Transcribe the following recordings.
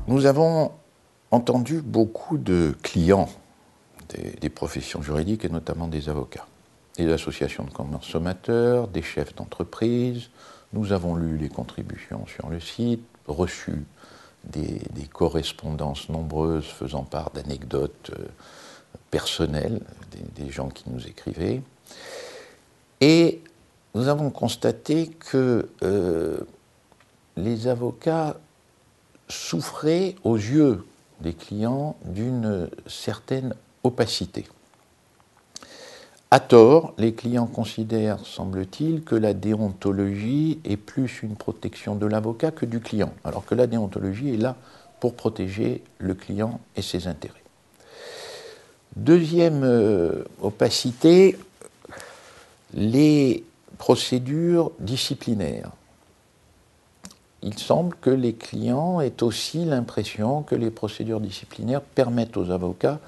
Nous avons entendu beaucoup de clients des professions juridiques et notamment des avocats, des associations de consommateurs, des chefs d'entreprise. Nous avons lu les contributions sur le site, reçu des correspondances nombreuses faisant part d'anecdotes personnelles, des gens qui nous écrivaient. Et nous avons constaté que les avocats souffraient aux yeux des clients d'une certaine opacité. À tort, les clients considèrent, semble-t-il, que la déontologie est plus une protection de l'avocat que du client, alors que la déontologie est là pour protéger le client et ses intérêts. Deuxième opacité, les procédures disciplinaires. Il semble que les clients aient aussi l'impression que les procédures disciplinaires permettent aux avocats,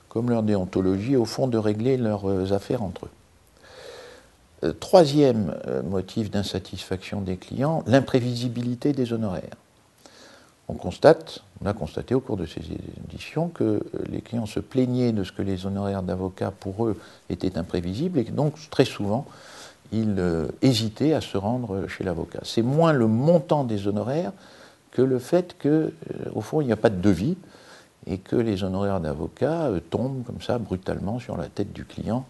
comme leur déontologie, au fond, de régler leurs affaires entre eux. Troisième motif d'insatisfaction des clients, l'imprévisibilité des honoraires. On a constaté au cours de ces éditions que les clients se plaignaient de ce que les honoraires d'avocats, pour eux, étaient imprévisibles et que donc, très souvent, ils hésitaient à se rendre chez l'avocat. C'est moins le montant des honoraires que le fait qu'au fond, il n'y a pas de devis et que les honoraires d'avocat tombent comme ça brutalement sur la tête du client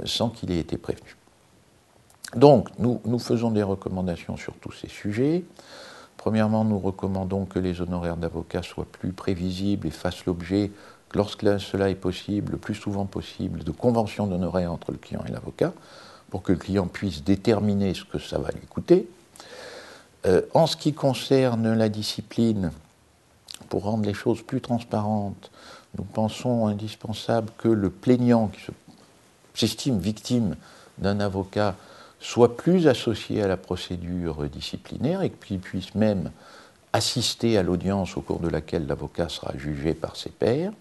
sans qu'il ait été prévenu. Donc, nous faisons des recommandations sur tous ces sujets. Premièrement, nous recommandons que les honoraires d'avocat soient plus prévisibles et fassent l'objet, lorsque cela est possible, le plus souvent possible, de conventions d'honoraires entre le client et l'avocat, pour que le client puisse déterminer ce que ça va lui coûter. En ce qui concerne la discipline, pour rendre les choses plus transparentes, nous pensons indispensable que le plaignant qui s'estime victime d'un avocat soit plus associé à la procédure disciplinaire et qu'il puisse même assister à l'audience au cours de laquelle l'avocat sera jugé par ses pairs,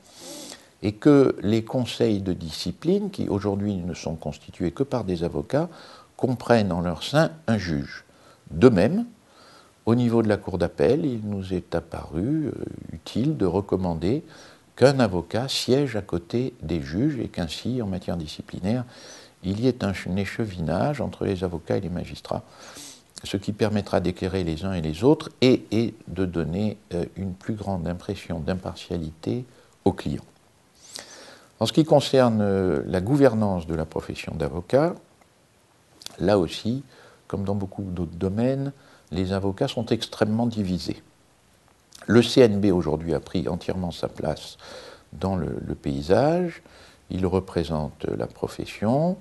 et que les conseils de discipline, qui aujourd'hui ne sont constitués que par des avocats, comprennent en leur sein un juge. De même, au niveau de la cour d'appel, il nous est apparu utile de recommander qu'un avocat siège à côté des juges et qu'ainsi, en matière disciplinaire, il y ait un échevinage entre les avocats et les magistrats, ce qui permettra d'éclairer les uns et les autres et de donner une plus grande impression d'impartialité aux clients. En ce qui concerne la gouvernance de la profession d'avocat, là aussi, comme dans beaucoup d'autres domaines, les avocats sont extrêmement divisés. Le CNB aujourd'hui a pris entièrement sa place dans le paysage, il représente la profession.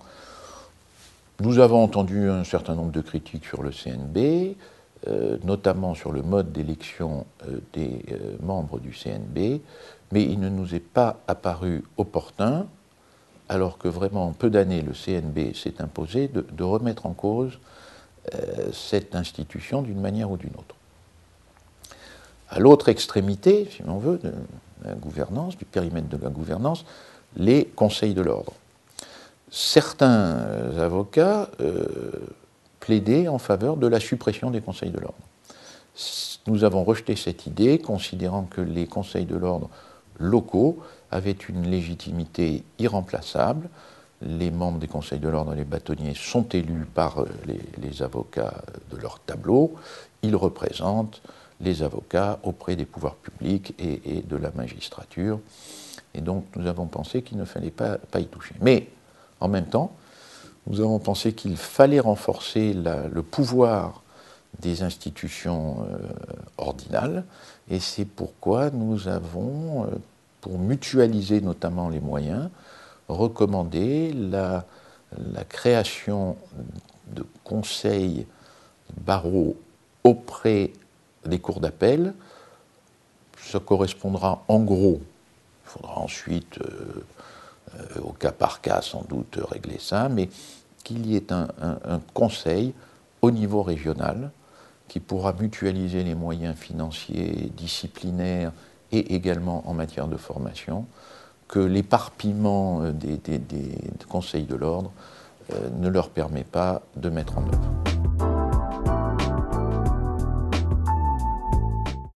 Nous avons entendu un certain nombre de critiques sur le CNB, notamment sur le mode d'élection des membres du CNB, mais il ne nous est pas apparu opportun, alors que vraiment en peu d'années le CNB s'est imposé, de remettre en cause cette institution d'une manière ou d'une autre. À l'autre extrémité, si l'on veut, de la gouvernance, du périmètre de la gouvernance, les conseils de l'ordre. Certains avocats plaidaient en faveur de la suppression des conseils de l'ordre. Nous avons rejeté cette idée, considérant que les conseils de l'ordre locaux avaient une légitimité irremplaçable. Les membres des conseils de l'ordre et les bâtonniers sont élus par les avocats de leur tableau. Ils représentent les avocats auprès des pouvoirs publics et de la magistrature. Et donc nous avons pensé qu'il ne fallait pas y toucher. Mais en même temps, nous avons pensé qu'il fallait renforcer le pouvoir des institutions ordinales, et c'est pourquoi nous avons, pour mutualiser notamment les moyens, recommandé la création de conseils barreaux auprès des cours d'appel. Ça correspondra en gros, il faudra ensuite au cas par cas sans doute régler ça, mais qu'il y ait un conseil au niveau régional qui pourra mutualiser les moyens financiers, disciplinaires et également en matière de formation, que l'éparpillement des conseils de l'ordre ne leur permet pas de mettre en œuvre.